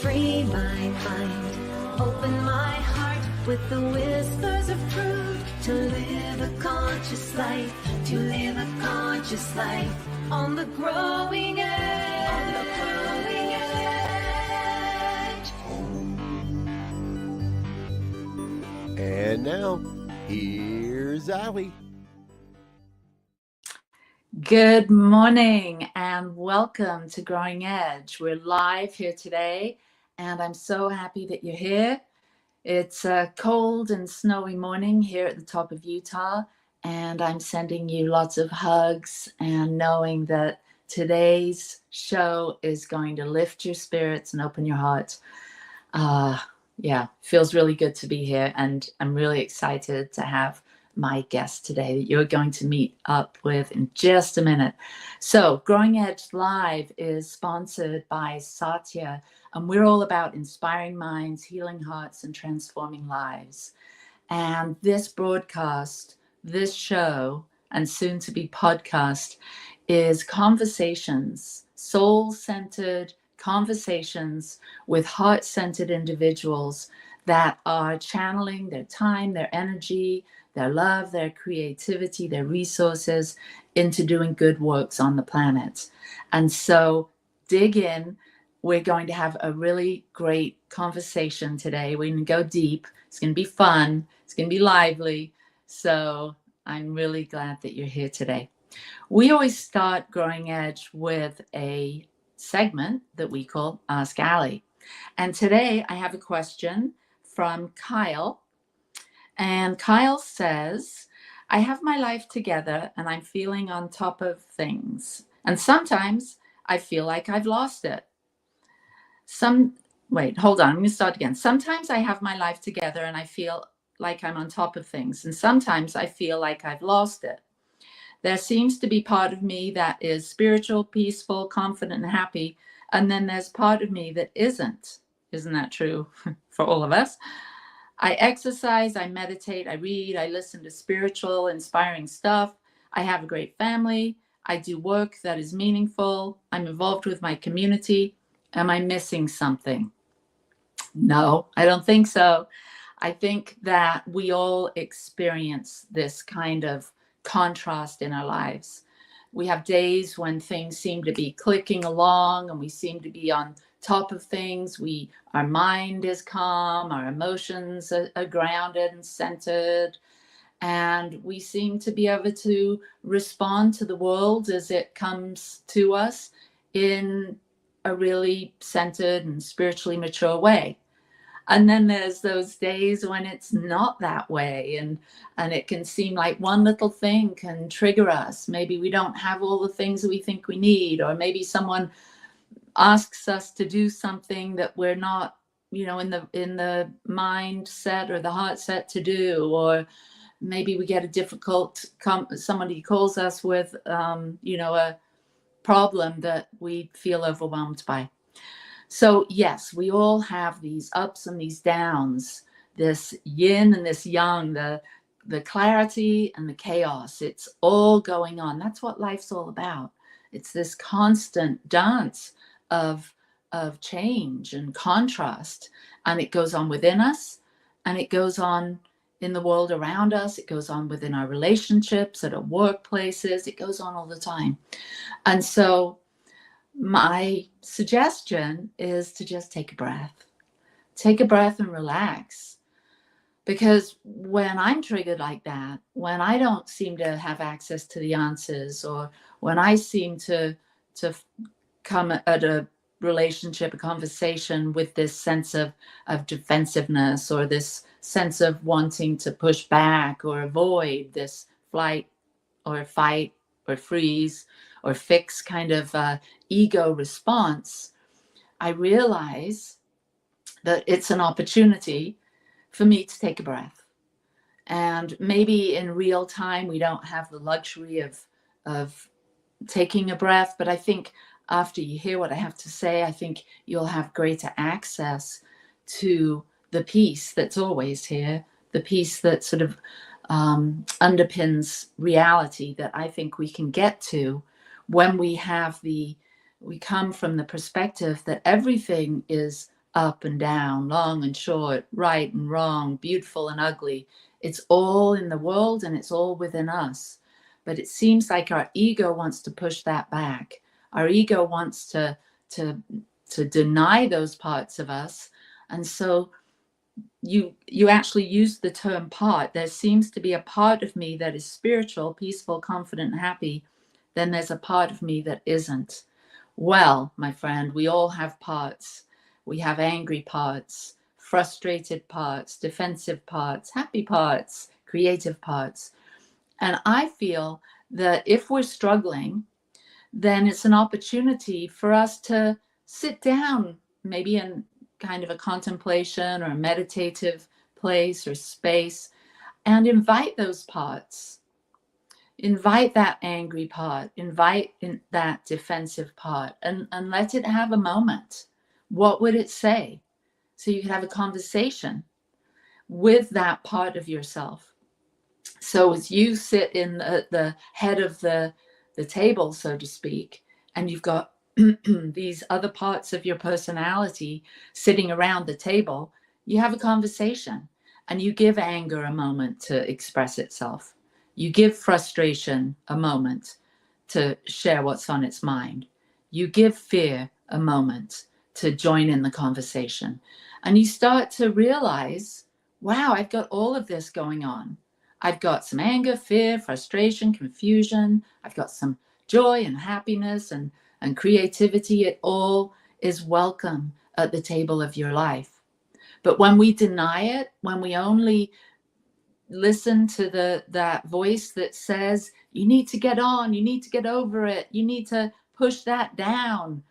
Free my mind, open my heart with the whispers of truth. To live a conscious life, to live a conscious life on the growing edge. On the growing edge. And now, here's Ali. Good morning and welcome to Growing Edge. We're live here today and I'm so happy that you're here. It's a cold and snowy morning here at the top of Utah, and I'm sending you lots of hugs and knowing that today's show is going to lift your spirits and open your heart. Feels really good to be here, and I'm really excited to have my guest today that you're going to meet up with in just a minute. So Growing Edge Live is sponsored by Satya, and we're all about inspiring minds, healing hearts, and transforming lives. And this broadcast, this show, and soon to be podcast, is conversations, soul-centered conversations with heart-centered individuals that are channeling their time, their energy, their love, their creativity, their resources into doing good works on the planet. And so dig in. We're going to have a really great conversation today. We're going to go deep. It's going to be fun. It's going to be lively. So I'm really glad that you're here today. We always start Growing Edge with a segment that we call Ask Ali. And today I have a question from Kyle. And Kyle says, I have my life together and I'm feeling on top of things. And sometimes I feel like I've lost it. I'm going to start again. Sometimes I have my life together and I feel like I'm on top of things. And sometimes I feel like I've lost it. There seems to be part of me that is spiritual, peaceful, confident, and happy. And then there's part of me that isn't. Isn't that true for all of us? I exercise, I meditate, I read, I listen to spiritual, inspiring stuff. I have a great family. I do work that is meaningful. I'm involved with my community. Am I missing something? No, I don't think so. I think that we all experience this kind of contrast in our lives. We have days when things seem to be clicking along and we seem to be on top of things. Our mind is calm, our emotions are grounded and centered, and we seem to be able to respond to the world as it comes to us in a really centered and spiritually mature way. And then there's those days when it's not that way, and it can seem like one little thing can trigger us. Maybe we don't have all the things that we think we need, or maybe someone asks us to do something that we're not, in the mindset or the heart set to do, or maybe we get a difficult, somebody calls us with, a problem that we feel overwhelmed by. So yes, we all have these ups and these downs, this yin and this yang, the clarity and the chaos. It's all going on. That's what life's all about. It's this constant dance of change and contrast, and it goes on within us, and it goes on in the world around us. It goes on within our relationships, at our workplaces. It goes on all the time. And so my suggestion is to just take a breath and relax. Because when I'm triggered like that, when I don't seem to have access to the answers, or when I seem to come at a relationship, a conversation with this sense of defensiveness, or this sense of wanting to push back or avoid, this flight or fight or freeze or fix kind of ego response, I realize that it's an opportunity for me to take a breath. And maybe in real time, we don't have the luxury of taking a breath, but I think after you hear what I have to say, I think you'll have greater access to the peace that's always here, the peace that sort of underpins reality, that I think we can get to when we come from the perspective that everything is up and down, long and short, right and wrong, beautiful and ugly. It's all in the world and it's all within us. But it seems like our ego wants to push that back. Our ego wants to deny those parts of us. And so you actually use the term part. There seems to be a part of me that is spiritual, peaceful, confident, and happy. Then there's a part of me that isn't. Well, my friend, we all have parts. We have angry parts, frustrated parts, defensive parts, happy parts, creative parts. And I feel that if we're struggling, then it's an opportunity for us to sit down, maybe in kind of a contemplation or a meditative place or space, and invite those parts. Invite that angry part, invite in that defensive part, and let it have a moment. What would it say? So you could have a conversation with that part of yourself. So as you sit in the head of the table, so to speak, and you've got these other parts of your personality sitting around the table, you have a conversation and you give anger a moment to express itself. You give frustration a moment to share what's on its mind. You give fear a moment to join in the conversation. And you start to realize, wow, I've got all of this going on. I've got some anger, fear, frustration, confusion. I've got some joy and happiness and creativity. It all is welcome at the table of your life. But when we deny it, when we only listen to that voice that says, you need to get on, you need to get over it, you need to push that down,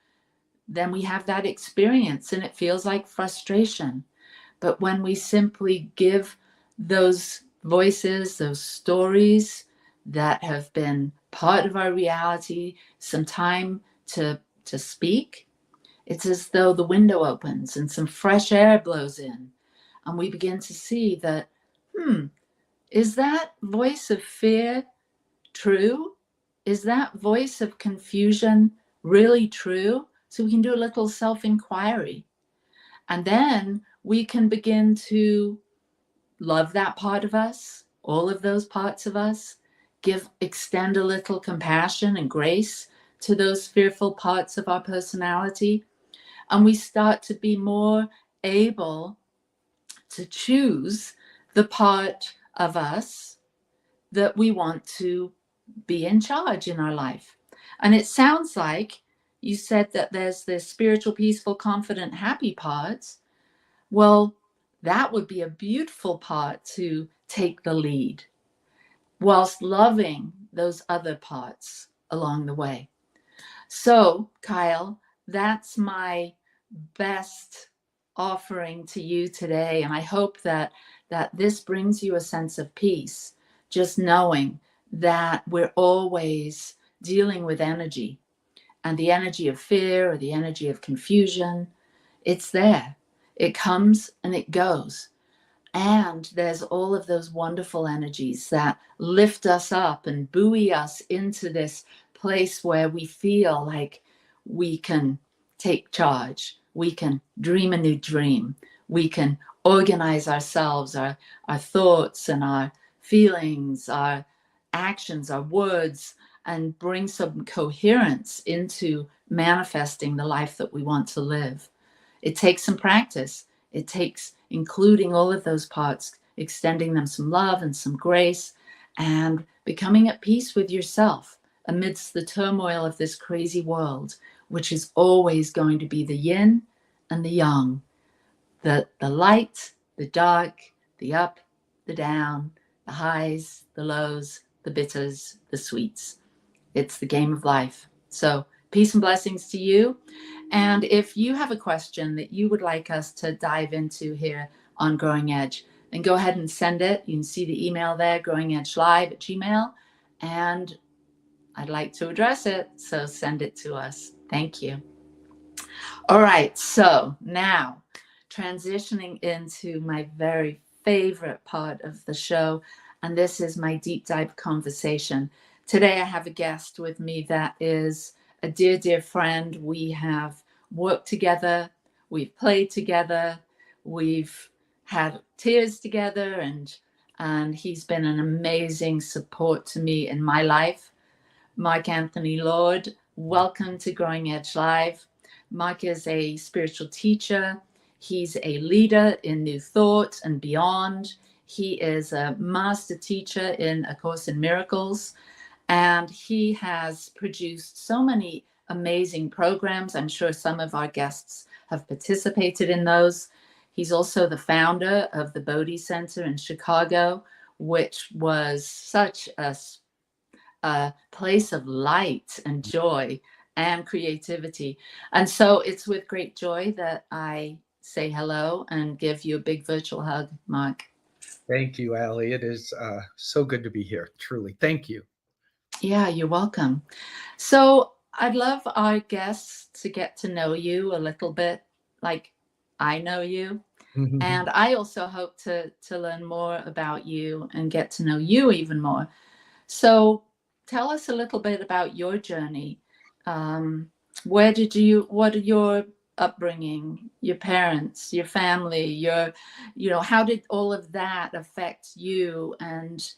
then we have that experience and it feels like frustration. But when we simply give those voices, those stories that have been part of our reality, some time to speak, it's as though the window opens and some fresh air blows in, and we begin to see that, is that voice of fear true? Is that voice of confusion really true? So we can do a little self-inquiry, and then we can begin to love that part of us, all of those parts of us, extend a little compassion and grace to those fearful parts of our personality. And we start to be more able to choose the part of us that we want to be in charge in our life. And it sounds like you said that there's this spiritual, peaceful, confident, happy parts. Well, that would be a beautiful part to take the lead whilst loving those other parts along the way. So, Kyle, that's my best offering to you today. And I hope that this brings you a sense of peace, just knowing that we're always dealing with energy, and the energy of fear or the energy of confusion, it's there. It comes and it goes. And there's all of those wonderful energies that lift us up and buoy us into this place where we feel like we can take charge. We can dream a new dream. We can organize ourselves, our thoughts and our feelings, our actions, our words, and bring some coherence into manifesting the life that we want to live. It takes some practice. It takes including all of those parts, extending them some love and some grace, and becoming at peace with yourself amidst the turmoil of this crazy world, which is always going to be the yin and the yang, the light, the dark, the up, the down, the highs, the lows, the bitters, the sweets. It's the game of life. So peace and blessings to you. And if you have a question that you would like us to dive into here on Growing Edge, then go ahead and send it. You can see the email there, growingedgelive@gmail.com, and I'd like to address it. So send it to us. Thank you. All right. So now transitioning into my very favorite part of the show, and this is my deep dive conversation. Today I have a guest with me that is a dear, dear friend. We have worked together. We've played together. We've had tears together, and he's been an amazing support to me in my life. Mark Anthony Lord, welcome to Growing Edge Live. Mark is a spiritual teacher. He's a leader in New Thought and beyond. He is a master teacher in A Course in Miracles, and he has produced so many amazing programs. I'm sure some of our guests have participated in those. He's also the founder of the Bodhi Center in Chicago, which was such a place of light and joy and creativity. And so it's with great joy that I say hello and give you a big virtual hug, Mark. Thank you, Allie. It is so good to be here, truly. Thank you. Yeah, you're welcome. So I'd love our guests to get to know you a little bit like I know you. And I also hope to learn more about you and get to know you even more. So tell us a little bit about your journey. What are your upbringing, your parents, your family, how did all of that affect you, and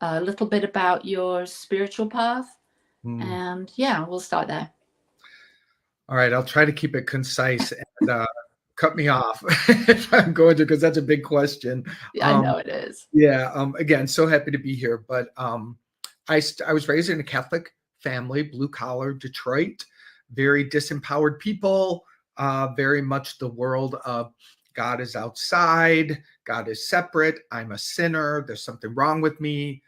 a little bit about your spiritual path? And yeah, we'll start there. All right, I'll try to keep it concise and cut me off if I'm going to, because that's a big question. I know it is. Yeah. Again, so happy to be here. But I was raised in a Catholic family, blue collar, Detroit, very disempowered people, very much the world of God is outside, God is separate, I'm a sinner, there's something wrong with me.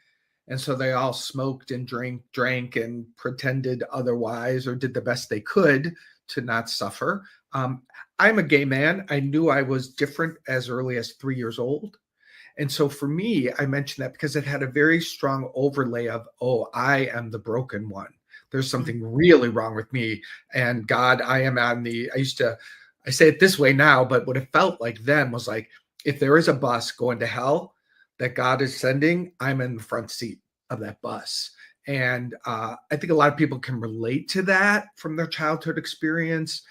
And so they all smoked and drank and pretended otherwise, or did the best they could to not suffer. I'm a gay man. I knew I was different as early as 3 years old. And so for me, I mentioned that because it had a very strong overlay of, oh, I am the broken one. There's something really wrong with me. And God, I say it this way now, but what it felt like then was like, if there is a bus going to hell that God is sending, I'm in the front seat of that bus. And I think a lot of people can relate to that from their childhood experience.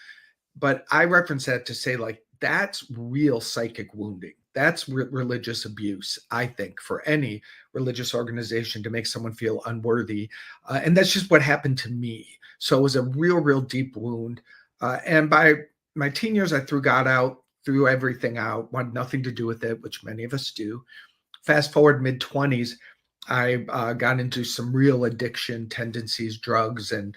But I reference that to say, like, that's real psychic wounding. That's religious abuse, I think, for any religious organization to make someone feel unworthy. And that's just what happened to me. So it was a real deep wound. And by my teen years, I threw God out, threw everything out, wanted nothing to do with it, which many of us do. Fast forward mid-20s, I got into some real addiction tendencies, drugs, and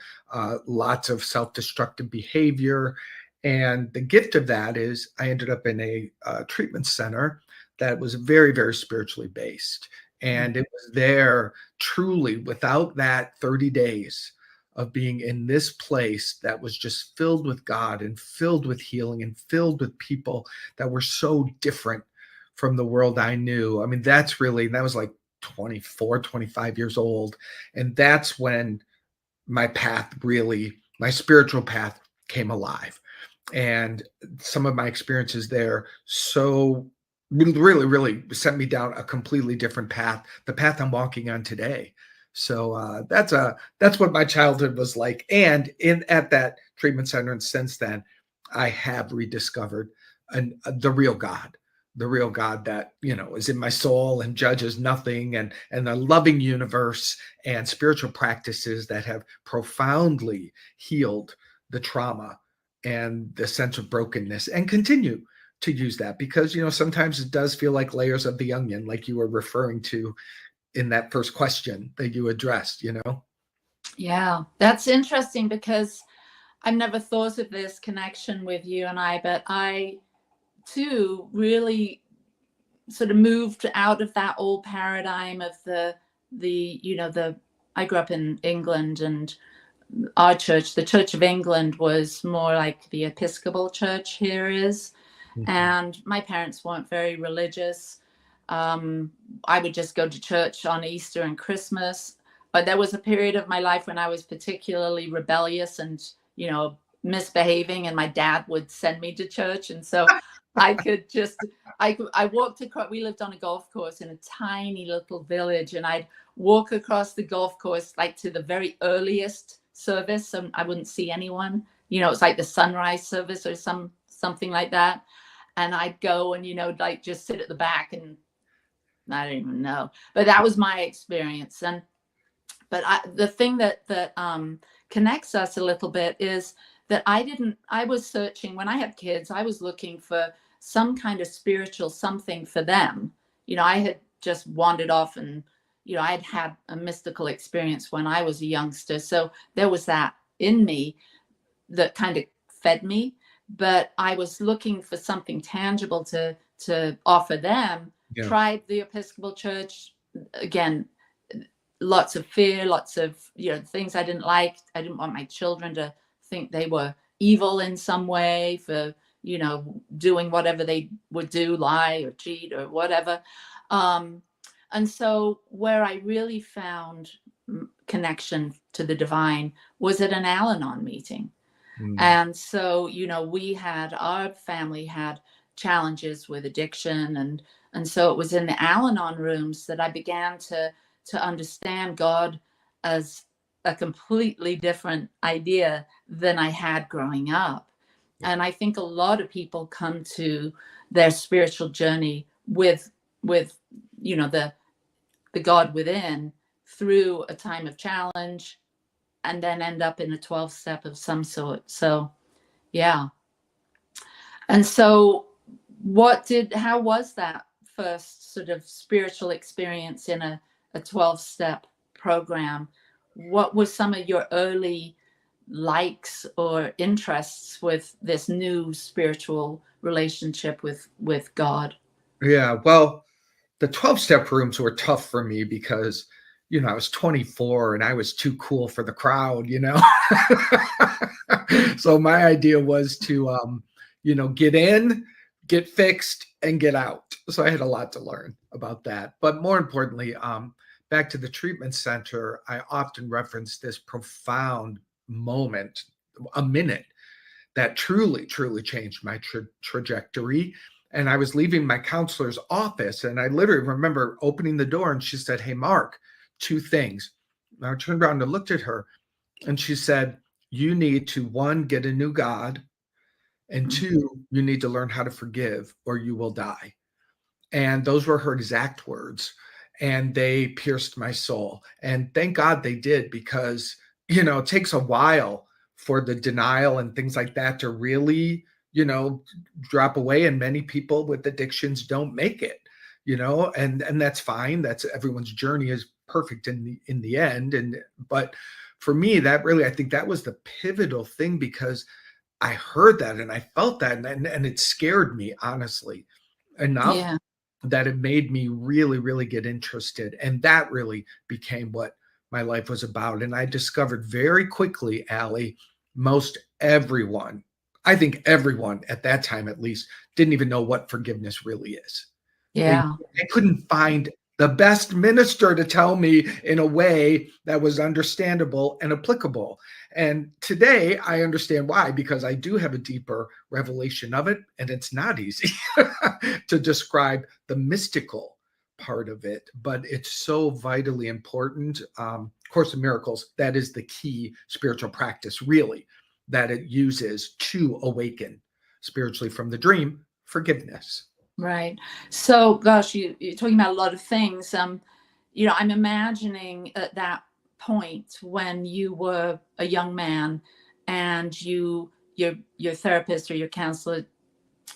lots of self-destructive behavior. And the gift of that is I ended up in a treatment center that was very spiritually based. And it was there truly, without that 30 days of being in this place that was just filled with God and filled with healing and filled with people that were so different from the world I knew. I mean, that was like 24, 25 years old. And that's when my spiritual path came alive. And some of my experiences there so really sent me down a completely different path, the path I'm walking on today. So that's what my childhood was like. And at that treatment center, and since then, I have rediscovered the real God that, is in my soul and judges nothing, and the loving universe and spiritual practices that have profoundly healed the trauma and the sense of brokenness, and continue to use that because, sometimes it does feel like layers of the onion, like you were referring to in that first question that you addressed, Yeah, that's interesting because I've never thought of this connection with you and I, but I too really sort of moved out of that old paradigm of I grew up in England, and our church, the Church of England, was more like the Episcopal Church here is. And my parents weren't very religious. I would just go to church on Easter and Christmas. But there was a period of my life when I was particularly rebellious and, misbehaving, and my dad would send me to church. And so I walked across, we lived on a golf course in a tiny little village, and I'd walk across the golf course, like to the very earliest service, and I wouldn't see anyone. It's like the sunrise service or something like that. And I'd go and, like just sit at the back, and I don't even know. But that was my experience. But the thing that connects us a little bit is that I was searching when I had kids. I was looking for some kind of spiritual something for them. I had just wandered off, and I had a mystical experience when I was a youngster. So there was that in me that kind of fed me, but I was looking for something tangible to offer them. Yeah. Tried the Episcopal Church again. Lots of fear, lots of things I didn't like. I didn't want my children to think they were evil in some way for doing whatever they would do, lie or cheat or whatever. And so where I really found connection to the divine was at an Al-Anon meeting. And so our family had challenges with addiction, and so it was in the Al-Anon rooms that I began to understand God as a completely different idea than I had growing up. And I think a lot of people come to their spiritual journey with the God within through a time of challenge, and then end up in a 12 step of some sort. So, yeah. And so how was that first sort of spiritual experience in a 12-step program? What were some of your early likes or interests with this new spiritual relationship with God? Yeah, well, the 12-step rooms were tough for me because, I was 24 and I was too cool for the crowd, So my idea was to, get in, get fixed, and get out. So I had a lot to learn about that. But more importantly, back to the treatment center, I often reference this profound moment, a minute, that truly, truly changed my trajectory. And I was leaving my counselor's office, and I literally remember opening the door, and she said, "Hey, Mark, 2 things." And I turned around and looked at her, and she said, "You need to, 1, get a new God, and 2, you need to learn how to forgive or you will die." And those were her exact words. And they pierced my soul. And thank God they did, because, it takes a while for the denial and things like that to really, drop away. And many people with addictions don't make it, and that's fine. That's everyone's journey is perfect in the end. But for me, that really, I think that was the pivotal thing, because I heard that and I felt that, and it scared me, honestly, enough that it made me really, really get interested. And that really became what my life was about. And I discovered very quickly, Allie, most everyone, I think everyone at that time, at least, didn't even know what forgiveness really is. Yeah. They couldn't find the best minister to tell me in a way that was understandable and applicable. And today I understand why, because I do have a deeper revelation of it, and it's not easy to describe the mystical part of it, but it's so vitally important. Course in Miracles, that is the key spiritual practice, really, that it uses to awaken spiritually from the dream, forgiveness. Right. So, gosh, you're talking about a lot of things. I'm imagining at that point when you were a young man and your therapist or your counselor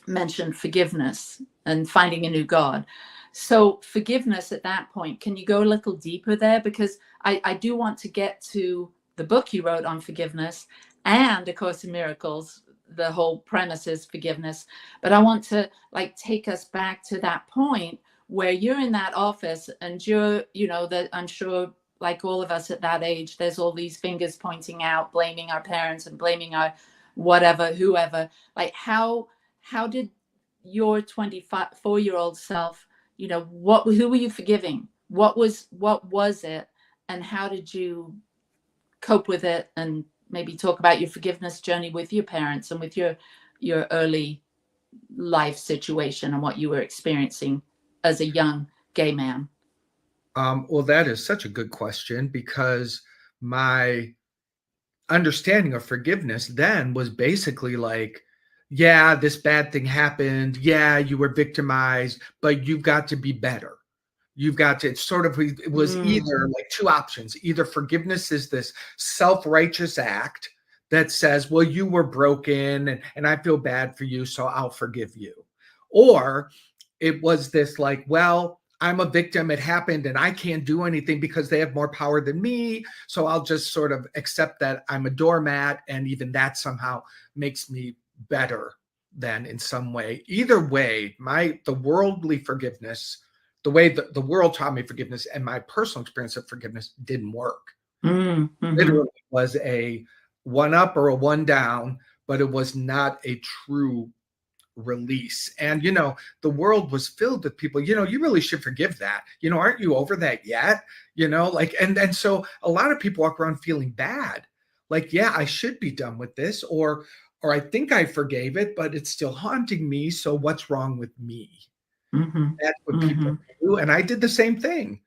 mentioned forgiveness and finding a new God. So forgiveness at that point, can you go a little deeper there? Because I do want to get to the book you wrote on forgiveness and A Course in Miracles. The whole premise is forgiveness, but I want to take us back to that point where you're in that office and you're, that I'm sure, like all of us at that age, there's all these fingers pointing out, blaming our parents and blaming our whatever, whoever. How did your 24-year-old self, who were you forgiving? What was it? And how did you cope with it? And maybe talk about your forgiveness journey with your parents and with your early life situation and what you were experiencing as a young gay man. Well, that is such a good question, because my understanding of forgiveness then was basically like, yeah, this bad thing happened. Yeah, you were victimized, but you've got to be better. You've got to, it's sort of, it was either like two options. Either forgiveness is this self-righteous act that says, well, you were broken and I feel bad for you, so I'll forgive you. Or it was this like, well, I'm a victim, it happened, and I can't do anything because they have more power than me. So I'll just sort of accept that I'm a doormat, and even that somehow makes me better than in some way. Either way, the worldly forgiveness, the way that the world taught me forgiveness and my personal experience of forgiveness didn't work. Literally was a one up or a one down, but it was not a true release. And, the world was filled with people, you really should forgive that. Aren't you over that yet? And so a lot of people walk around feeling bad. Like, yeah, I should be done with this, or I think I forgave it, but it's still haunting me. So what's wrong with me? That's what people do. And I did the same thing.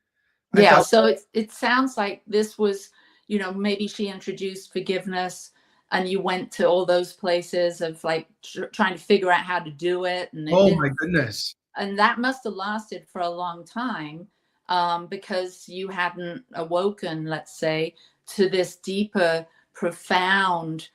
So it sounds like this was, maybe she introduced forgiveness and you went to all those places of like trying to figure out how to do it. And oh my goodness. And that must have lasted for a long time, because you hadn't awoken, let's say, to this deeper, profound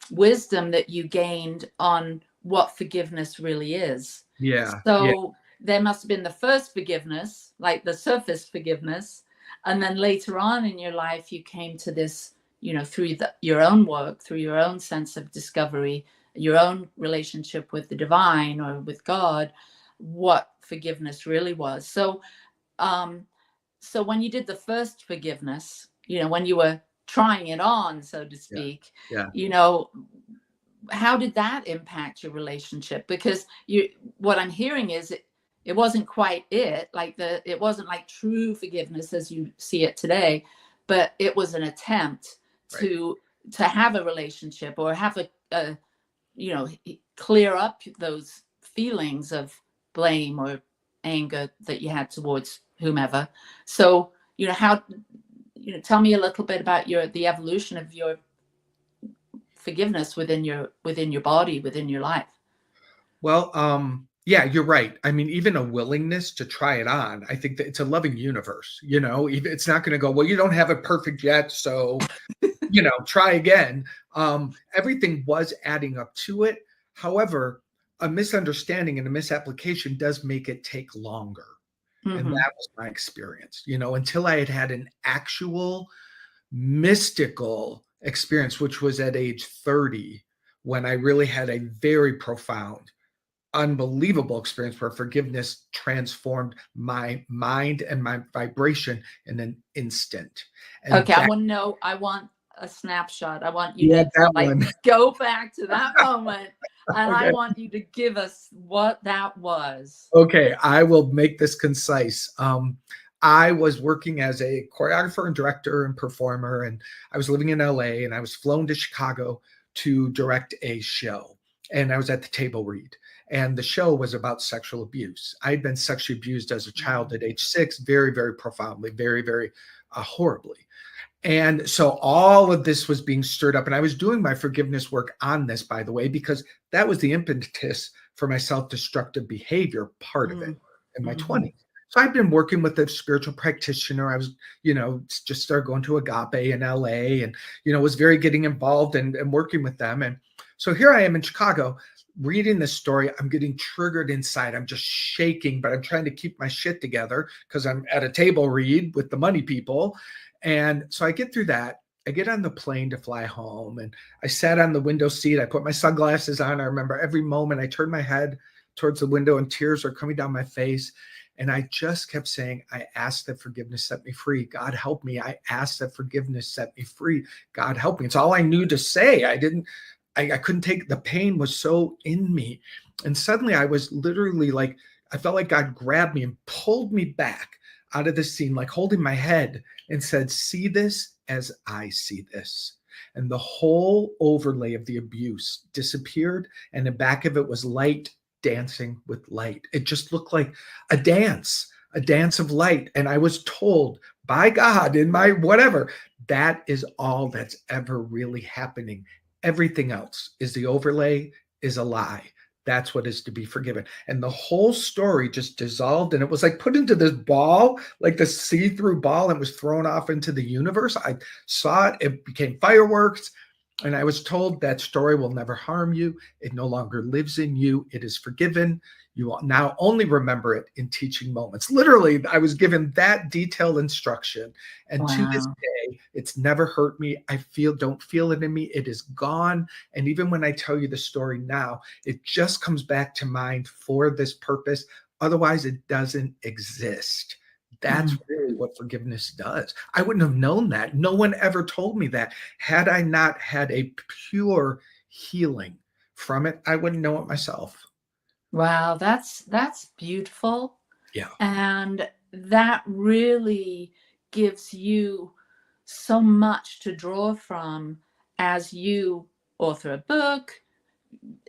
wisdom that you gained on what forgiveness really is. Yeah. So there must have been the first forgiveness, like the surface forgiveness. And then later on in your life, you came to this, through your own work, through your own sense of discovery, your own relationship with the divine or with God, what forgiveness really was. So, so when you did the first forgiveness, when you were trying it on, so to speak, how did that impact your relationship? Because what I'm hearing is it wasn't quite it wasn't like true forgiveness as you see it today, but it was an attempt to have a relationship or have a clear up those feelings of blame or anger that you had towards whomever. So, tell me a little bit about the evolution of your forgiveness within your body, within your life. Well, yeah, you're right. I mean, even a willingness to try it on, I think that it's a loving universe, it's not going to go, well, you don't have it perfect yet. So, try again. Everything was adding up to it. However, a misunderstanding and a misapplication does make it take longer. And that was my experience, until I had an actual mystical experience, which was at age 30, when I really had a very profound, unbelievable experience where forgiveness transformed my mind and my vibration in an instant. And okay, I want a snapshot. I want you to go back to that moment, and okay. I want you to give us what that was. Okay, I will make this concise. I was working as a choreographer and director and performer, and I was living in LA, and I was flown to Chicago to direct a show, and I was at the table read. And the show was about sexual abuse. I'd been sexually abused as a child at age 6, very, very profoundly, very, very horribly. And so all of this was being stirred up. And I was doing my forgiveness work on this, by the way, because that was the impetus for my self-destructive behavior part of it in my 20s. So I've been working with a spiritual practitioner. I was, just started going to Agape in LA and, was very getting involved and working with them. And so here I am in Chicago reading this story. I'm getting triggered inside. I'm just shaking, but I'm trying to keep my shit together because I'm at a table read with the money people. And so I get through that. I get on the plane to fly home, and I sat on the window seat. I put my sunglasses on. I remember every moment I turned my head towards the window and tears were coming down my face. And I just kept saying, I ask that forgiveness set me free. God help me. I ask that forgiveness set me free. God help me. It's all I knew to say. I couldn't take it. The pain was so in me. And suddenly I was literally like, I felt like God grabbed me and pulled me back out of the scene, like holding my head and said, see this as I see this. And the whole overlay of the abuse disappeared. And the back of it was light dancing with light. It just looked like a dance of light. And I was told by God in my whatever, that is all that's ever really happening Everything else is the overlay, is a lie. That's what is to be forgiven. And the whole story just dissolved, and it was like put into this ball, like the see-through ball, and was thrown off into the universe. I saw it. It became fireworks. And I was told that story will never harm you. It no longer lives in you. It is forgiven. You will now only remember it in teaching moments. Literally, I was given that detailed instruction. And to this day, it's never hurt me. I don't feel it in me. It is gone. And even when I tell you the story now, it just comes back to mind for this purpose. Otherwise, it doesn't exist. That's really what forgiveness does. I wouldn't have known that. No one ever told me that. Had I not had a pure healing from it, I wouldn't know it myself. Wow, that's beautiful. Yeah. And that really gives you so much to draw from as you author a book,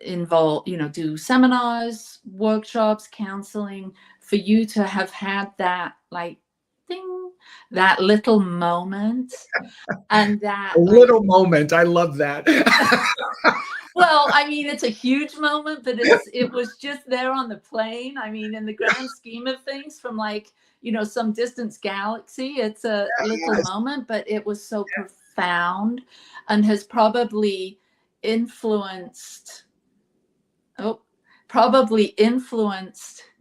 do seminars, workshops, counseling, for you to have had that like ding, that little moment. And that a little moment. I love that. Well, I mean, it's a huge moment, but it was just there on the plane. I mean, in the grand scheme of things, from some distant galaxy, it's a little moment, but it was so profound and has probably influenced.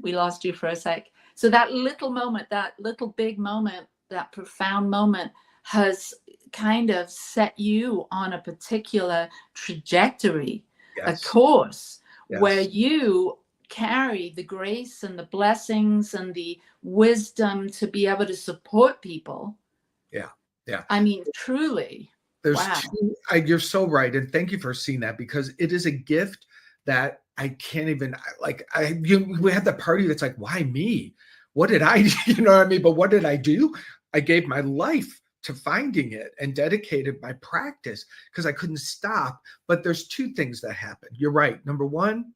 We lost you for a sec. So that little moment, that little big moment, that profound moment has kind of set you on a particular trajectory, a course where you carry the grace and the blessings and the wisdom to be able to support people. Yeah. I mean, truly. You're so right. And thank you for seeing that, because it is a gift that I can't even we had the party that's like, why me? What did I, you know what I mean? But what did I do? I gave my life to finding it and dedicated my practice because I couldn't stop. But there's two things that happen. You're right. Number one,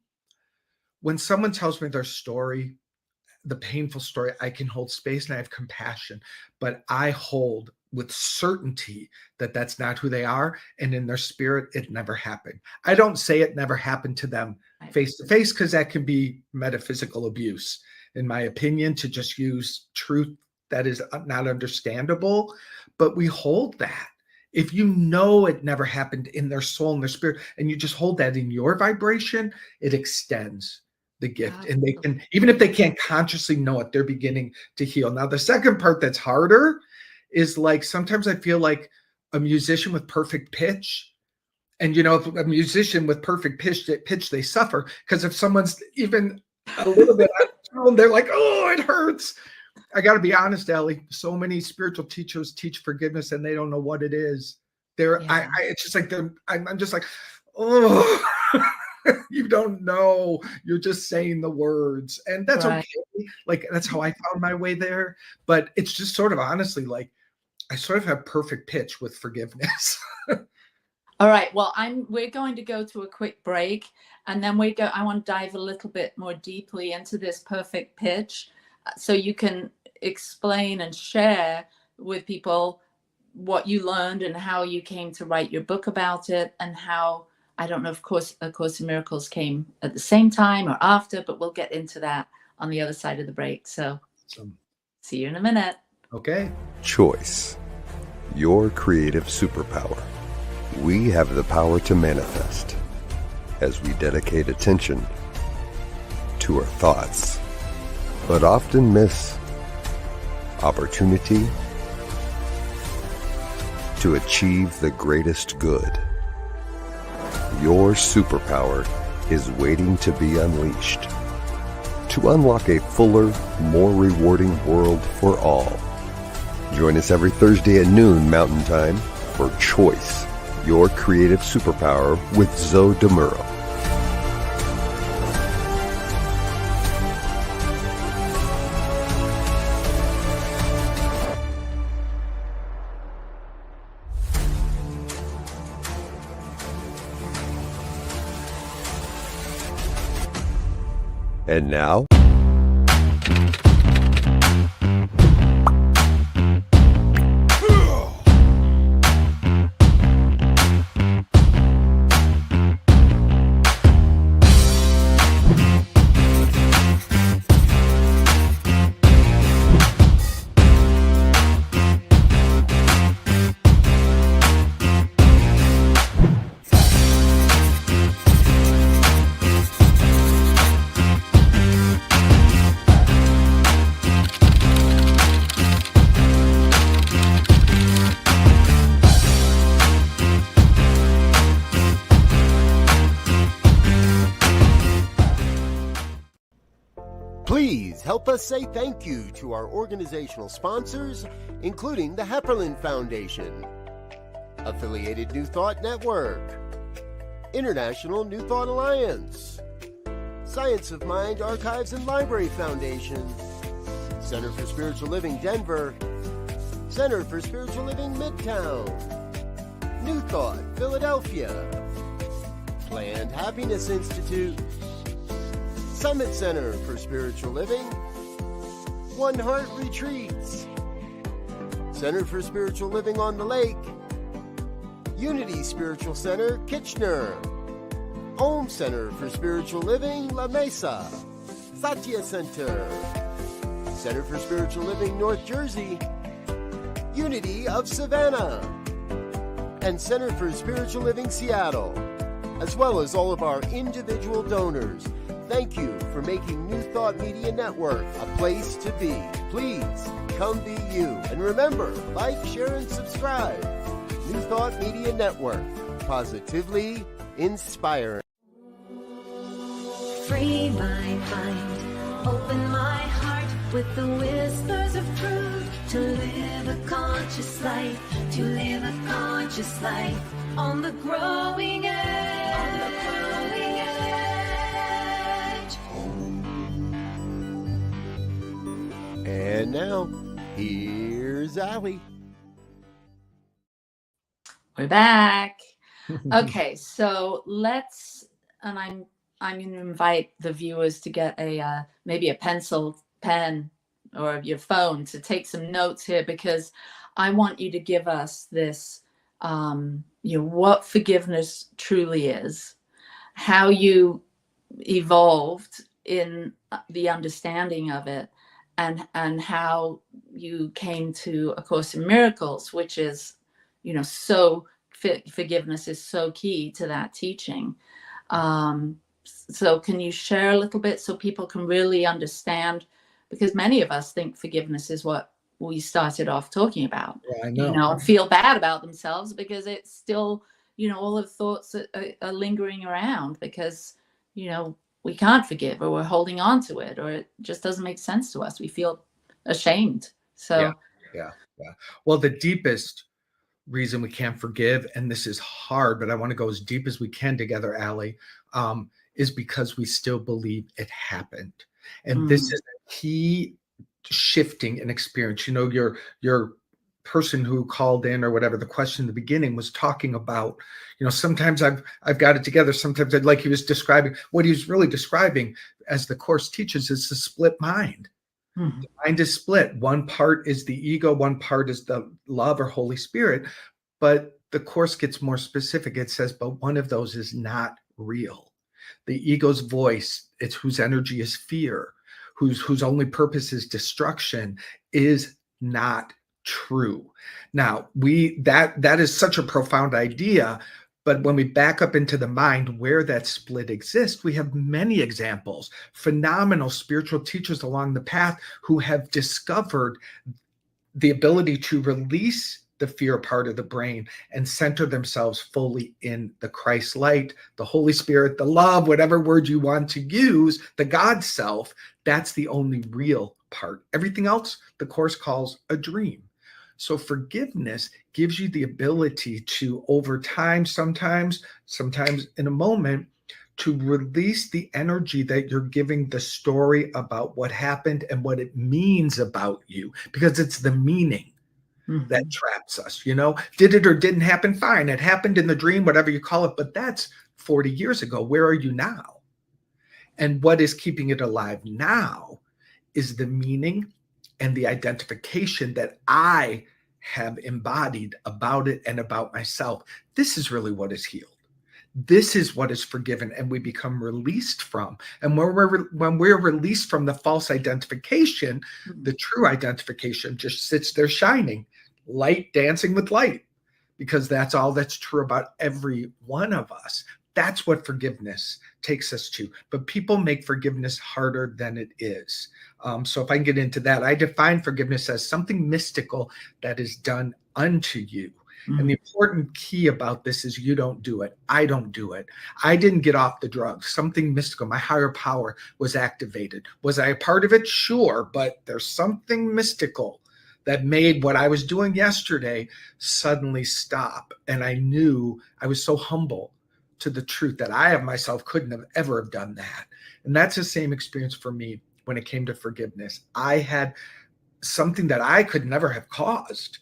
when someone tells me their story, the painful story, I can hold space and I have compassion, but I hold with certainty that that's not who they are. And in their spirit, it never happened. I don't say it never happened to them face to face, because that can be metaphysical abuse, in my opinion, to just use truth that is not understandable. But we hold that. If you know it never happened in their soul and their spirit, and you just hold that in your vibration, it extends the gift. And they can, even if they can't consciously know it, they're beginning to heal. Now, the second part that's harder is like, sometimes I feel like a musician with perfect pitch. And, if a musician with perfect pitch, they suffer, because if someone's even a little bit out of tone, they're like, oh, it hurts. I got to be honest, Ellie. So many spiritual teachers teach forgiveness and they don't know what it is. It's just like I'm just like, oh, you don't know. You're just saying the words, and that's okay. Like, that's how I found my way there. But it's just sort of, honestly, like, I sort of have perfect pitch with forgiveness. All right. Well, we're going to go to a quick break, and then I want to dive a little bit more deeply into this perfect pitch, so you can explain and share with people what you learned and how you came to write your book about it, and how, I don't know, of course, A Course in Miracles came at the same time or after, but we'll get into that on the other side of the break. So see you in a minute. Okay. Choice, your creative superpower. We have the power to manifest as we dedicate attention to our thoughts, but often miss opportunity to achieve the greatest good. Your superpower is waiting to be unleashed to unlock a fuller, more rewarding world for all. Join us every Thursday at noon Mountain Time for Choice, your creative superpower with Zoe DeMuro. And now, Please help us say thank you to our organizational sponsors, including the Hepperlin Foundation, Affiliated New Thought Network, International New Thought Alliance, Science of Mind Archives and Library Foundation, Center for Spiritual Living Denver, Center for Spiritual Living Midtown, New Thought Philadelphia, Planned Happiness Institute, Summit Center for Spiritual Living, One Heart Retreats, Center for Spiritual Living on the Lake, Unity Spiritual Center, Kitchener, Om Center for Spiritual Living, La Mesa, Satya Center, Center for Spiritual Living, North Jersey, Unity of Savannah, and Center for Spiritual Living, Seattle, as well as all of our individual donors. Thank you for making New Thought Media Network a place to be. Please come be you. And remember, like, share, and subscribe. New Thought Media Network, positively inspiring. Free my mind, open my heart with the whispers of truth. To live a conscious life, to live a conscious life on the growing edge. On the growing edge. And now, here's Allie. We're back. Okay, so let's, and I'm going to invite the viewers to get a maybe a pencil, pen, or your phone to take some notes here, because I want you to give us this, what forgiveness truly is, how you evolved in the understanding of it, and how you came to A Course in Miracles, which is, so forgiveness is so key to that teaching. So can you share a little bit so people can really understand? Because many of us think forgiveness is what we started off talking about. Yeah, I know. Feel bad about themselves because it's still, all of the thoughts are lingering around because, we can't forgive, or we're holding on to it, or it just doesn't make sense to us. We feel ashamed. So Yeah. Well, the deepest reason we can't forgive, and this is hard, but I want to go as deep as we can together, Allie, is because we still believe it happened. And this is a key shifting in experience. Your person who called in or whatever, the question in the beginning was talking about, sometimes I've got it together. Sometimes like he was describing, what he was really describing, as the Course teaches, is the split mind. The mind is split. One part is the ego, one part is the love or Holy Spirit. But the Course gets more specific. It says, but one of those is not real. The ego's voice, it's whose energy is fear, whose only purpose is destruction, is not true. Now, that is such a profound idea. But when we back up into the mind where that split exists, we have many examples, phenomenal spiritual teachers along the path who have discovered the ability to release the fear part of the brain and center themselves fully in the Christ light, the Holy Spirit, the love, whatever word you want to use, the God self. That's the only real part. Everything else, the Course calls a dream. So forgiveness gives you the ability to, over time, sometimes in a moment, to release the energy that you're giving the story about what happened and what it means about you, because it's the meaning that traps us. Did it or didn't happen? Fine. It happened in the dream, whatever you call it, but that's 40 years ago. Where are you now? And what is keeping it alive now is the meaning and the identification that I have embodied about it and about myself. This is really what is healed. This is what is forgiven, and we become released from. And when we're released from the false identification, the true identification just sits there shining, light dancing with light, because that's all that's true about every one of us. That's what forgiveness takes us to. But people make forgiveness harder than it is. So if I can get into that, I define forgiveness as something mystical that is done unto you. And the important key about this is you don't do it. I don't do it. I didn't get off the drugs. Something mystical, my higher power was activated. Was I a part of it? Sure, but there's something mystical that made what I was doing yesterday suddenly stop. And I knew I was so humble to the truth that I of myself couldn't have ever have done that. And that's the same experience for me when it came to forgiveness. I had something that I could never have caused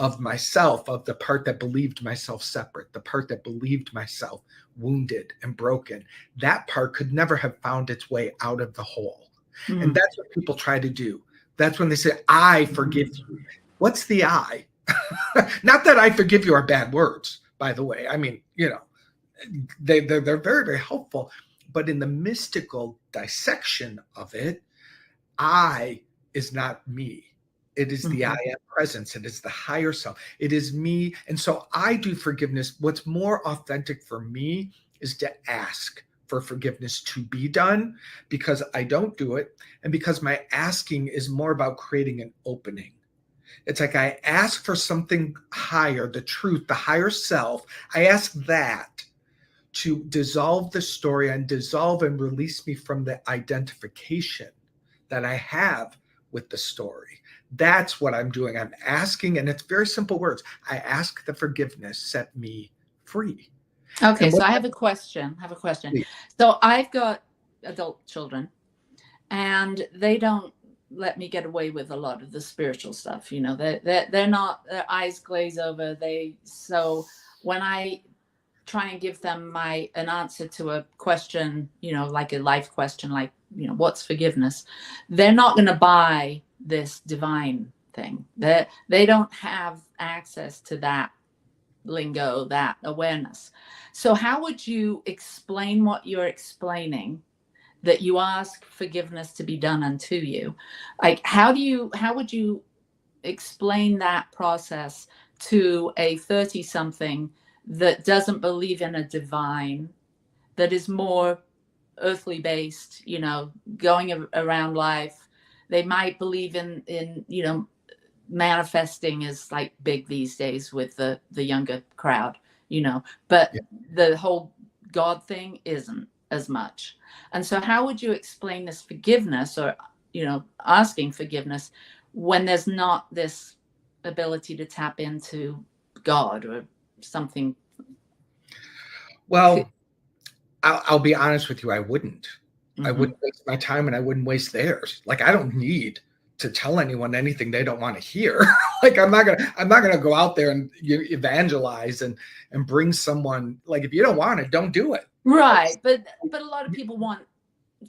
of myself, of the part that believed myself separate, the part that believed myself wounded and broken. That part could never have found its way out of the hole. And that's what people try to do. That's when they say, I forgive you. What's the I? Not that I forgive you are bad words, by the way. I mean, you know, they're very, very helpful. But in the mystical dissection of it, I is not me. It is the I am presence. It is the higher self. It is me. And so I do forgiveness. What's more authentic for me is to ask for forgiveness to be done, because I don't do it. And because my asking is more about creating an opening. It's like I ask for something higher, the truth, the higher self. I ask that to dissolve the story and dissolve and release me from the identification that I have with the story. That's what I'm doing. I'm asking, and it's very simple words. I ask the forgiveness, set me free. Okay, so I have a question. Please. So I've got adult children, and they don't let me get away with a lot of the spiritual stuff. You know, they're not, their eyes glaze over. So when I try and give them an answer to a question, you know, like a life question, like, you know, what's forgiveness? They're not going to buy this divine thing. They don't have access to that lingo, that awareness. So how would you explain what you're explaining, that you ask forgiveness to be done unto you? Like, how would you explain that process to a 30-something that doesn't believe in a divine, that is more earthly based, you know, going around life? They might believe in, you know, manifesting is like big these days with the younger crowd, you know, but the whole God thing isn't as much. And so how would you explain this forgiveness, or, you know, asking forgiveness, when there's not this ability to tap into God or something? Well, I'll be honest with you. I wouldn't. I wouldn't waste my time, and I wouldn't waste theirs. Like, I don't need to tell anyone anything they don't want to hear. Like, I'm not gonna go out there and evangelize and bring someone, like, if you don't want it, don't do it. Right. But a lot of people want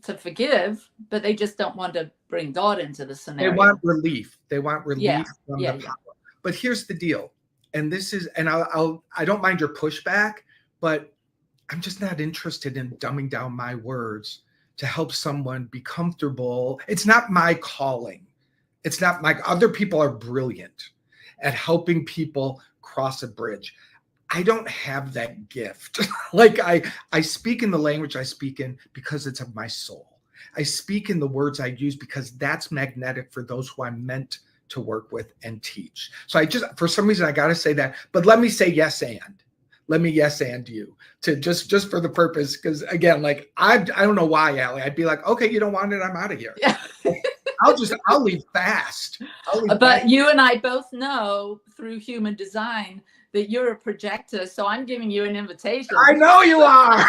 to forgive, but they just don't want to bring God into the scenario. They want relief. They want relief from the power. Yeah. But here's the deal. And this is, and I don't mind your pushback, but I'm just not interested in dumbing down my words to help someone be comfortable. It's not my calling. It's not my, other people are brilliant at helping people cross a bridge. I don't have that gift. Like, I speak in the language I speak in because it's of my soul. I speak in the words I use because that's magnetic for those who I'm meant to work with and teach. So I just, for some reason, I got to say that, but let me say yes and. Let me yes and you to just for the purpose, because again, like, I don't know why, Allie. I'd be like, okay, you don't want it, I'm out of here. Yeah. I'll leave fast. But you and I both know through human design that you're a projector, so I'm giving you an invitation. I know you are.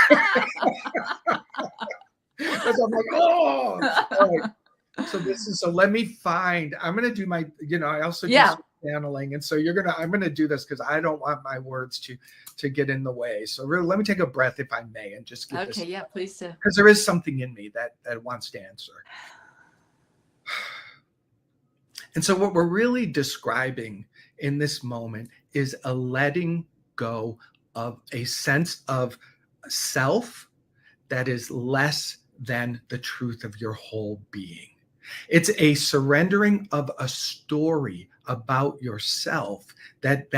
Because I'm like, oh. All right. So let me find. I'm gonna do my. You know, I also do some channeling, and so I'm gonna do this because I don't want my words to get in the way. So really, let me take a breath, if I may, and just give this. Okay, yeah, please do. Because there is something in me that wants to answer. And so what we're really describing in this moment is a letting go of a sense of self that is less than the truth of your whole being. It's a surrendering of a story about yourself that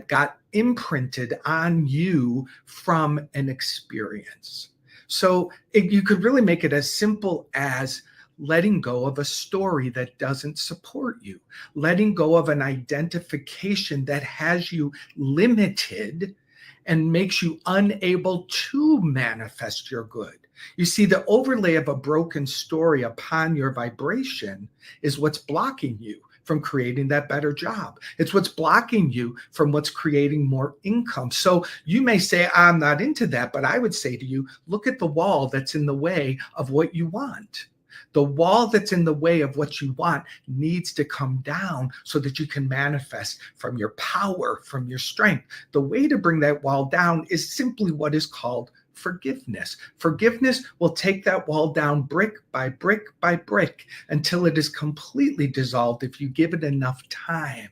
got imprinted on you from an experience. So you could really make it as simple as letting go of a story that doesn't support you, letting go of an identification that has you limited and makes you unable to manifest your good. You see, the overlay of a broken story upon your vibration is what's blocking you from creating that better job. It's what's blocking you from what's creating more income. So you may say, I'm not into that, but I would say to you, look at the wall that's in the way of what you want. The wall that's in the way of what you want needs to come down so that you can manifest from your power, from your strength. The way to bring that wall down is simply what is called forgiveness. Forgiveness will take that wall down brick by brick by brick until it is completely dissolved if you give it enough time.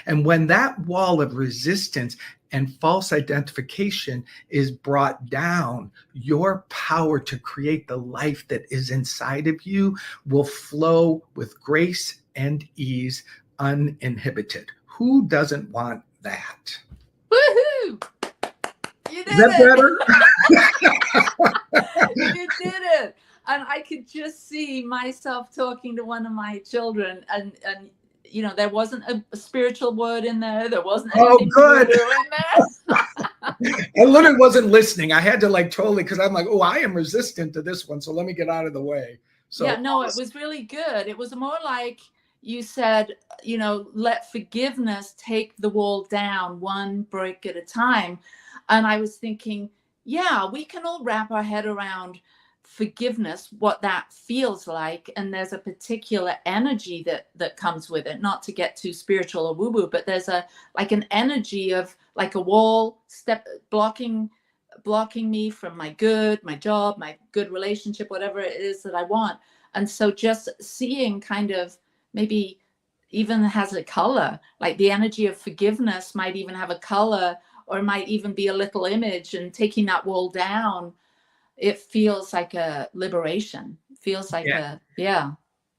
And when that wall of resistance and false identification is brought down, your power to create the life that is inside of you will flow with grace and ease, uninhibited. Who doesn't want that? Woohoo! You did Is that it. You did it. And I could just see myself talking to one of my children, and you know, there wasn't a spiritual word in there. There wasn't anything good. in there. I literally wasn't listening. I had to totally, because I'm like, oh, I am resistant to this one, so let me get out of the way. So yeah, no, it was really good. It was more like you said, you know, let forgiveness take the wall down one brick at a time. And I was thinking, yeah, we can all wrap our head around forgiveness, what that feels like. And there's a particular energy that comes with it, not to get too spiritual or woo-woo, but there's an energy of like a wall blocking me from my job, my good relationship, whatever it is that I want. And so just seeing kind of maybe even has a color, like the energy of forgiveness might even have a color, or might even be a little image, and taking that wall down, it feels like a liberation. Feels like Yes.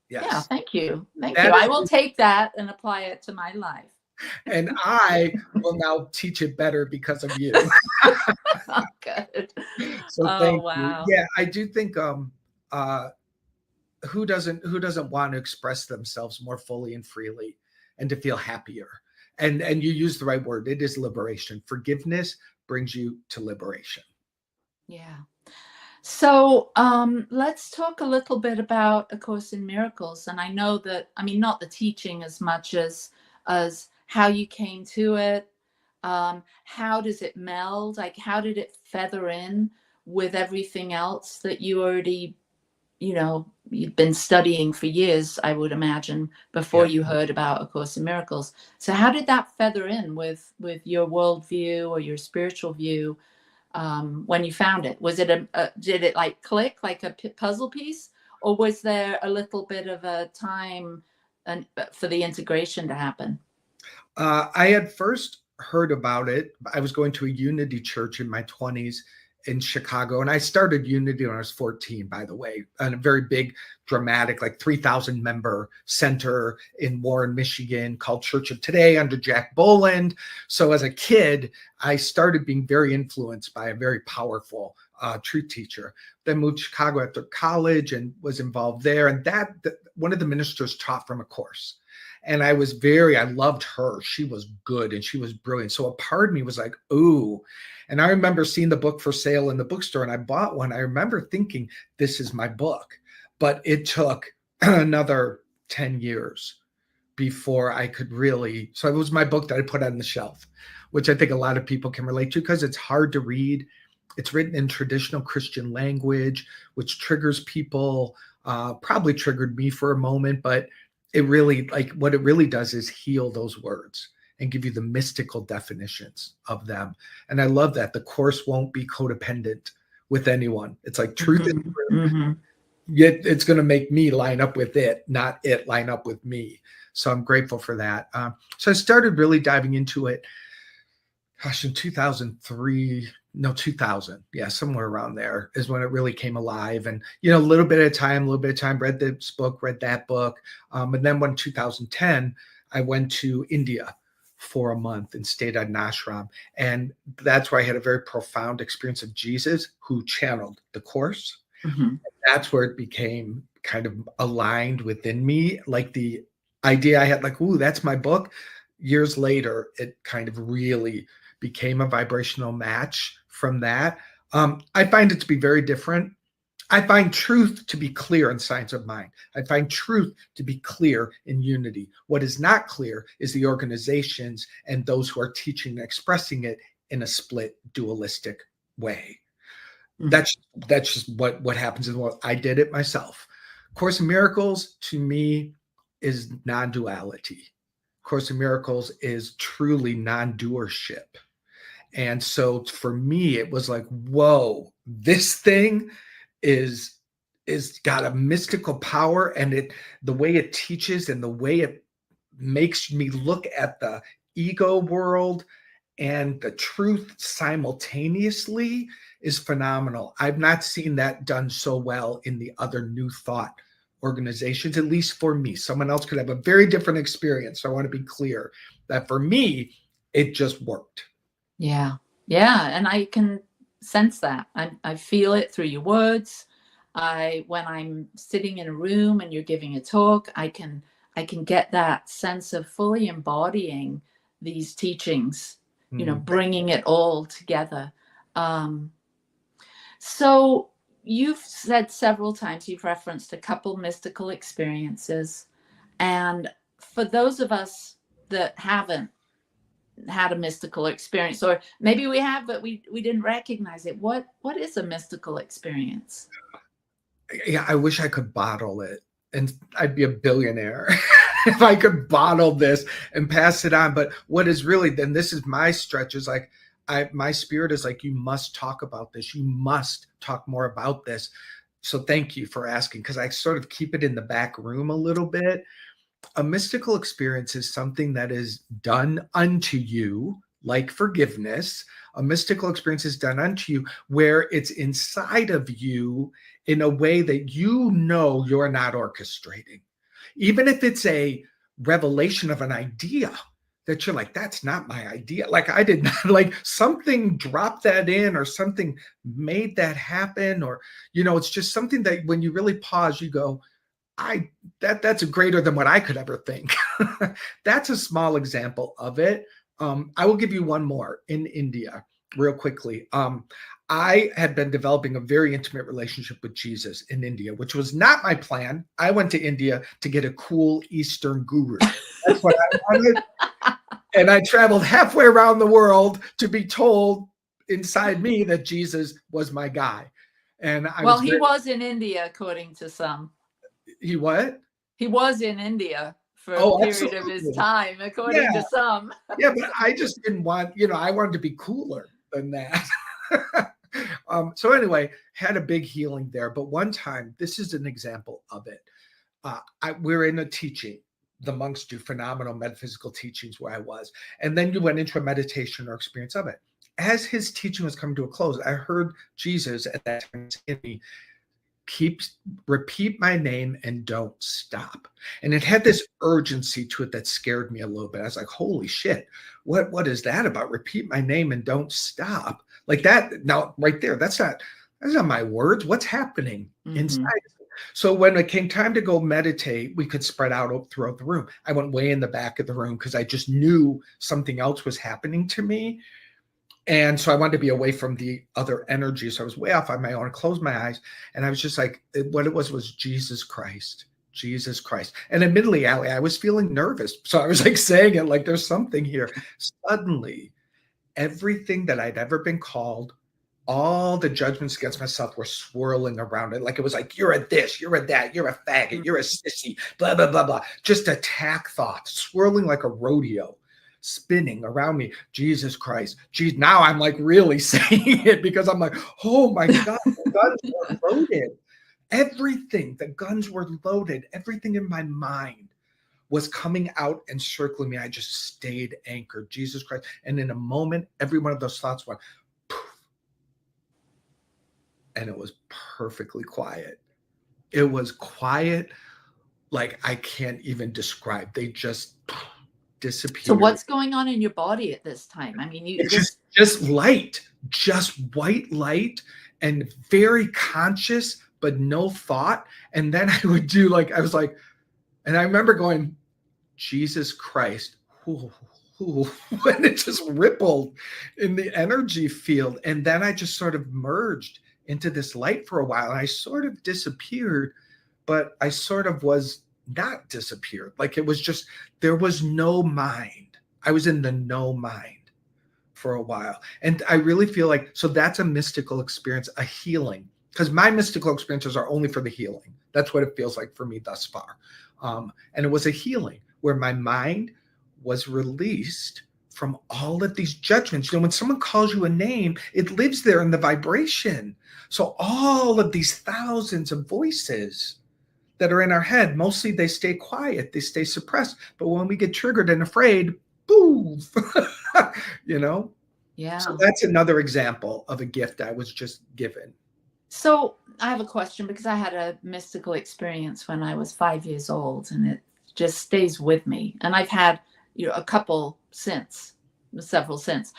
Yeah, thank you. I will take that and apply it to my life. And I will now teach it better because of you. Oh, good. So thank wow. you. Yeah, I do think who doesn't want to express themselves more fully and freely and to feel happier? And you use the right word. It is liberation. Forgiveness brings you to liberation. Yeah. So let's talk a little bit about A Course in Miracles. And I know that, I mean, not the teaching as much as how you came to it. How does it meld? Like, how did it feather in with everything else that you already, you know, you've been studying for years, I would imagine, before you heard about A Course in Miracles. So how did that feather in with your worldview or your spiritual view when you found it? Was it did it like click like a puzzle piece, or was there a little bit of a time for the integration to happen? I had first heard about it. I was going to a Unity church in my 20s in Chicago, and I started Unity when I was 14, by the way, and a very big, dramatic, like 3,000 member center in Warren, Michigan, called Church of Today under Jack Boland. So as a kid, I started being very influenced by a very powerful truth teacher. Then moved to Chicago after college and was involved there. And one of the ministers taught from A Course. And I loved her. She was good and she was brilliant. So a part of me was like, ooh. And I remember seeing the book for sale in the bookstore, and I bought one. I remember thinking, this is my book. But it took another 10 years before I could really. So it was my book that I put on the shelf, which I think a lot of people can relate to because it's hard to read. It's written in traditional Christian language, which triggers people, probably triggered me for a moment, but it really, like, what it really does is heal those words and give you the mystical definitions of them. And I love that. The Course won't be codependent with anyone. It's like truth is true. Mm-hmm. Yet it's going to make me line up with it, not it line up with me. So I'm grateful for that. So I started really diving into it, gosh, in 2003, 2000. Yeah, somewhere around there is when it really came alive. And, you know, a little bit at a time, read this book, read that book. And then when 2010, I went to India for a month and stayed at an ashram. And that's where I had a very profound experience of Jesus, who channeled the Course. Mm-hmm. That's where it became kind of aligned within me. Like the idea I had, like, ooh, that's my book. Years later, it kind of really became a vibrational match from that. I find it to be very different. I find truth to be clear in science of mind. I find truth to be clear in unity. What is not clear is the organizations and those who are teaching and expressing it in a split dualistic way. That's just what happens in the world. I did it myself. Course in Miracles to me is non-duality. Course in Miracles is truly non-doership. And so for me, it was like, whoa, this thing is got a mystical power, and the way it teaches and the way it makes me look at the ego world and the truth simultaneously is phenomenal. I've not seen that done so well in the other New Thought organizations, at least for me. Someone else could have a very different experience. So I want to be clear that for me, it just worked. Yeah. And I can sense that. I feel it through your words. When I'm sitting in a room and you're giving a talk, I can get that sense of fully embodying these teachings, bringing it all together. So you've said several times, you've referenced a couple mystical experiences. And for those of us that haven't had a mystical experience, or maybe we have, but we didn't recognize it, what is a mystical experience? Yeah, I wish I could bottle it, and I'd be a billionaire if I could bottle this and pass it on. But what is really, then this is my stretch, is like, my spirit is like, you must talk about this. You must talk more about this. So thank you for asking, because I sort of keep it in the back room a little bit. A mystical experience is something that is done unto you, like forgiveness. A mystical experience is done unto you where it's inside of you in a way that you're not orchestrating. Even if it's a revelation of an idea that you're like, that's not my idea. Like, I did not, like, something dropped that in, or something made that happen, or, it's just something that when you really pause, you go, that's greater than what I could ever think. That's a small example of it. I will give you one more in India real quickly. I had been developing a very intimate relationship with Jesus in India, which was not my plan. I went to India to get a cool Eastern guru. That's what I wanted. And I traveled halfway around the world to be told inside me that Jesus was my guy. And he was in India, according to some. He what? He was in India for a period absolutely. of his time, according to some. Yeah, but I just didn't want, I wanted to be cooler than that. So anyway, had a big healing there. But one time, this is an example of it. We're in a teaching. The monks do phenomenal metaphysical teachings where I was. And then you went into a meditation or experience of it. As his teaching was coming to a close, I heard Jesus at that time say to me, repeat my name and don't stop. And it had this urgency to it that scared me a little bit. I was like, holy shit, what is that about? Repeat my name and don't stop. Like that. Now, right there, that's not my words. What's happening inside? So when it came time to go meditate, we could spread out throughout the room. I went way in the back of the room because I just knew something else was happening to me. And so I wanted to be away from the other energy. So I was way off on my own, closed my eyes. And I was just like, what it was Jesus Christ, Jesus Christ. And admittedly, Allie, I was feeling nervous. So I was like saying it like there's something here. Suddenly, everything that I'd ever been called, all the judgments against myself were swirling around it. Like it was like, you're a this, you're a that, you're a faggot, you're a sissy, blah, blah, blah, blah. Just attack thoughts swirling like a rodeo, spinning around me. Jesus Christ. Geez, now I'm like really saying it because I'm like, oh my God, the guns were loaded. Everything, the guns were loaded. Everything in my mind was coming out and circling me. I just stayed anchored. Jesus Christ. And in a moment, every one of those thoughts went poof. And it was perfectly quiet. It was quiet like I can't even describe. They just disappeared. So what's going on in your body at this time? I mean, it's just light, just white light, and very conscious but no thought. And then I would do like, I was like, and I remember going, Jesus Christ, and it just rippled in the energy field. And then I just sort of merged into this light for a while. And I sort of disappeared, but I sort of was not disappeared. Like it was just, there was no mind. I was in the no mind for a while. And I really feel like, so that's a mystical experience, a healing, because my mystical experiences are only for the healing. That's what it feels like for me thus far. And it was a healing where my mind was released from all of these judgments. When someone calls you a name, it lives there in the vibration. So all of these thousands of voices that are in our head, mostly they stay quiet, they stay suppressed. But when we get triggered and afraid, boom, Yeah. So that's another example of a gift I was just given. So I have a question, because I had a mystical experience when I was 5 years old, and it just stays with me. And I've had a couple since, several since.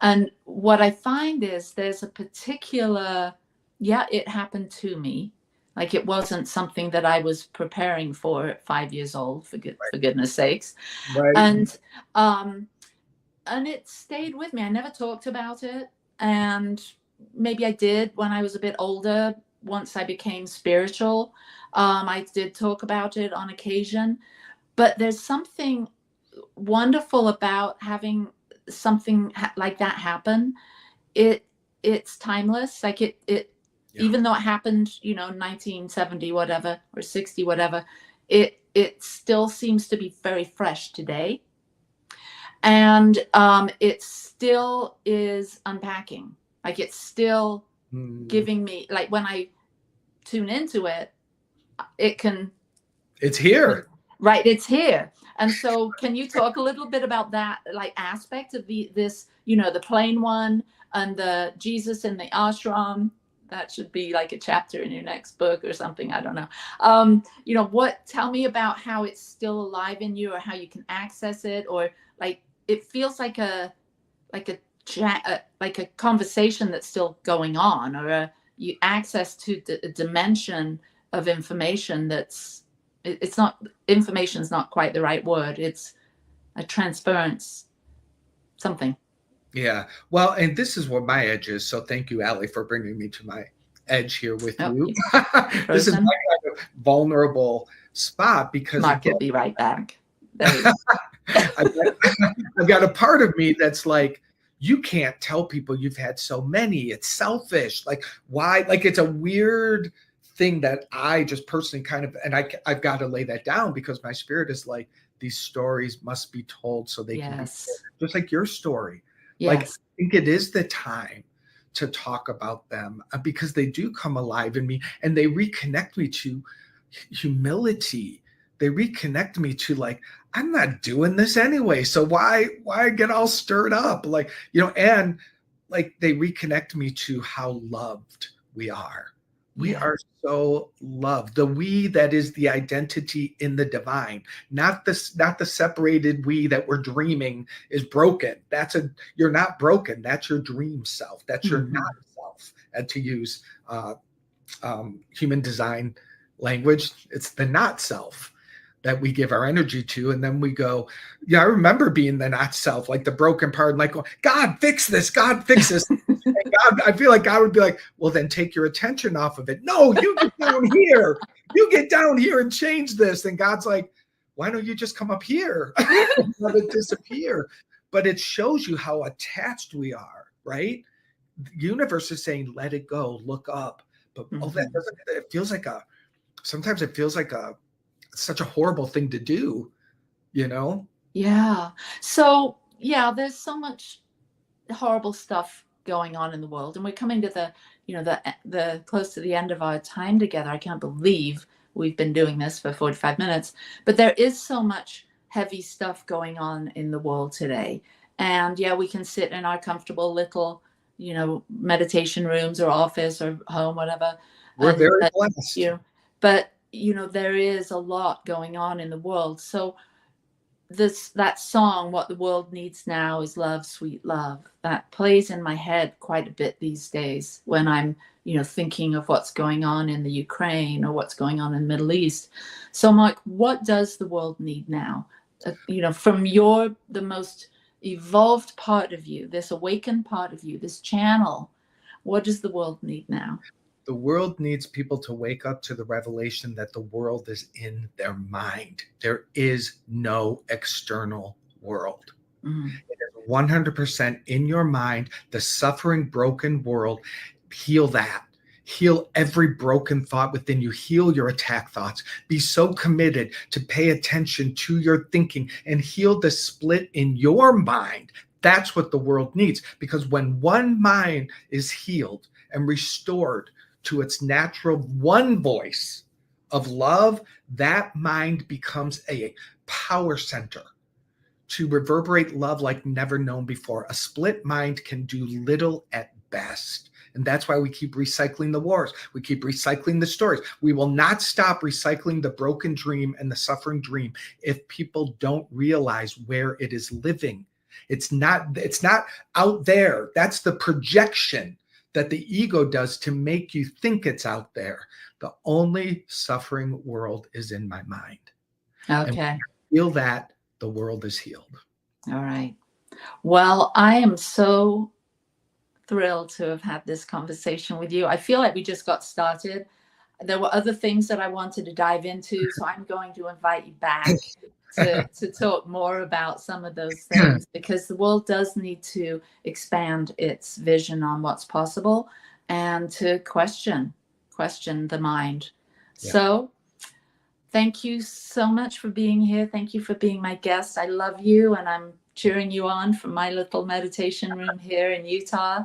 And what I find is there's a particular, it happened to me. Like it wasn't something that I was preparing for at 5 years old, for goodness sakes. Right. And it stayed with me. I never talked about it. And maybe I did when I was a bit older. Once I became spiritual, I did talk about it on occasion. But there's something wonderful about having something like that happen. It's timeless. Like it even though it happened, 1970 whatever or 60 whatever, it still seems to be very fresh today. And it still is unpacking. Like it's still giving me, like when I tune into it, it's here. Right, it's here. And so can you talk a little bit about that, like aspect of this, the plain one and the Jesus in the ashram? That should be like a chapter in your next book or something. I don't know. Tell me about how it's still alive in you, or how you can access it, or like it feels like a conversation that's still going on, or you access to a dimension of information it's not, information is not quite the right word. It's a transference, something. Yeah. Well, and this is what my edge is. So thank you, Allie, for bringing me to my edge here with you. This is my kind of vulnerable spot, because Mark will be right back. I've got a part of me that's like, you can't tell people you've had so many. It's selfish. Like, why? Like, it's a weird thing that I just personally kind of, and I've got to lay that down, because my spirit is like, these stories must be told so they can be told. Just like your story. Yes. Like, I think it is the time to talk about them, because they do come alive in me, and they reconnect me to humility. They reconnect me to like, I'm not doing this anyway. So why get all stirred up? Like, and like they reconnect me to how loved we are. We are so loved. The we that is the identity in the divine, not the separated we that we're dreaming is broken. You're not broken. That's your dream self. That's your not self. And to use human design language, it's the not self that we give our energy to. And then we go, I remember being the not self, like the broken part, and like, God, fix this. God, fix this. And God, I feel like God would be like, well, then take your attention off of it. No, you get down here. You get down here and change this. And God's like, why don't you just come up here and let it disappear? But it shows you how attached we are, right? The universe is saying, let it go, look up. But that doesn't, it feels like sometimes it feels like such a horrible thing to do, Yeah. So, there's so much horrible stuff going on in the world, and we're coming to the close to the end of our time together. I can't believe we've been doing this for 45 minutes, but there is so much heavy stuff going on in the world today. And we can sit in our comfortable little, meditation rooms or office or home, whatever. We're very blessed. But there is a lot going on in the world. So that song, What the World Needs Now is Love, Sweet Love, that plays in my head quite a bit these days when I'm, thinking of what's going on in the Ukraine or what's going on in the Middle East. So Mike, what does the world need now? From the most evolved part of you, this awakened part of you, this channel, what does the world need now? The world needs people to wake up to the revelation that the world is in their mind. There is no external world. Mm. It is 100% in your mind, the suffering, broken world. Heal that. Heal every broken thought within you. Heal your attack thoughts. Be so committed to pay attention to your thinking and heal the split in your mind. That's what the world needs. Because when one mind is healed and restored to its natural one voice of love, that mind becomes a power center to reverberate love like never known before. A split mind can do little at best. And that's why we keep recycling the wars. We keep recycling the stories. We will not stop recycling the broken dream and the suffering dream if people don't realize where it is living. It's not out there. That's the projection that the ego does to make you think it's out there. The only suffering world is in my mind. Okay. And when I feel that, the world is healed. All right. Well, I am so thrilled to have had this conversation with you. I feel like we just got started. There were other things that I wanted to dive into, so I'm going to invite you back to talk more about some of those things, because the world does need to expand its vision on what's possible and to question the mind. Yeah. So thank you so much for being here. Thank you for being my guest. I love you, and I'm cheering you on from my little meditation room here in Utah.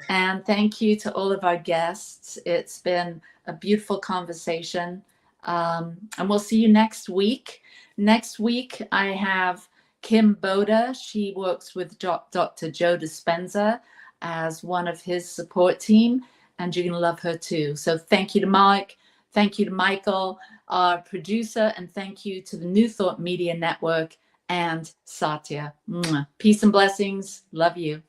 And thank you to all of our guests. It's been a beautiful conversation. And we'll see you next week. Next week, I have Kim Boda. She works with Dr. Joe Dispenza as one of his support team, and you're going to love her too. So thank you to Mike. Thank you to Michael, our producer, and thank you to the New Thought Media Network and Satya. Peace and blessings. Love you.